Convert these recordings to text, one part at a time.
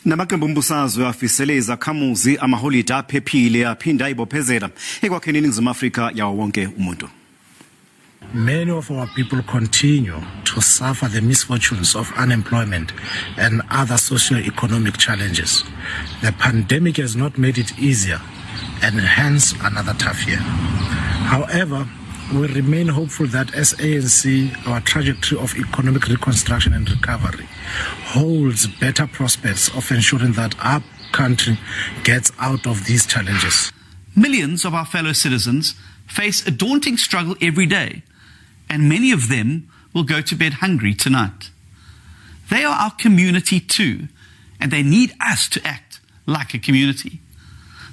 Namaqembu ombusazwe afisele izakhamuzi amaholide aphephile aphinde azibophezela ekwakheni Ningizimu Africa yawo wonke umuntu. Many of our people continue to suffer the misfortunes of unemployment and other socio-economic challenges. The pandemic has not made it easier, and hence another tough year. However, we remain hopeful that as ANC, our trajectory of economic reconstruction and recovery holds better prospects of ensuring that our country gets out of these challenges. Millions of our fellow citizens face a daunting struggle every day, and many of them will go to bed hungry tonight. They are our community too, and they need us to act like a community.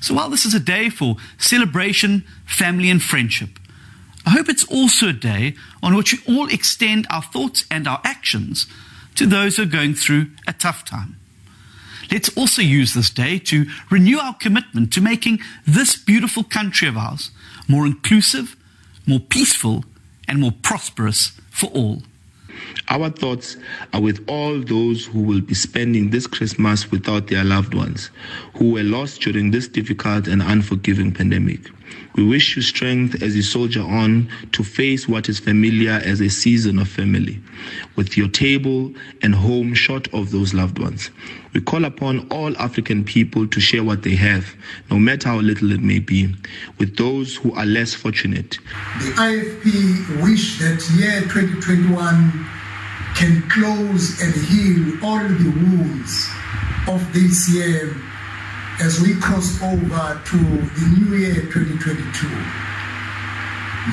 So while this is a day for celebration, family and friendship, I hope it's also a day on which we all extend our thoughts and our actions to those who are going through a tough time. Let's also use this day to renew our commitment to making this beautiful country of ours more inclusive, more peaceful, and more prosperous for all. Our thoughts are with all those who will be spending this Christmas without their loved ones, who were lost during this difficult and unforgiving pandemic. We wish you strength as you soldier on to face what is familiar as a season of family, with your table and home short of those loved ones. We call upon all African people to share what they have, no matter how little it may be, with those who are less fortunate. The IFP wish that year 2021 can close and heal all the wounds of this year as we cross over to the new year 2022.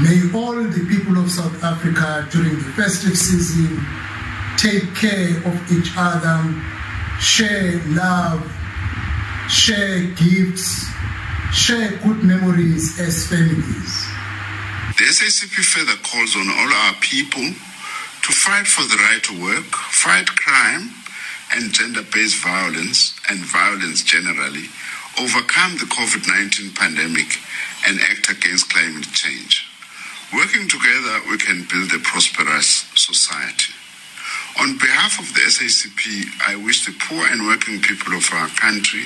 May all the people of South Africa during the festive season take care of each other, share love, share gifts, share good memories as families. The SABC further calls on all our people to fight for the right to work, fight crime and gender-based violence and violence generally, overcome the COVID-19 pandemic and act against climate change. Working together, we can build a prosperous society. On behalf of the SABC, I wish the poor and working people of our country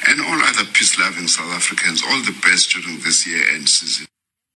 and all other peace-loving South Africans all the best during this year-end season.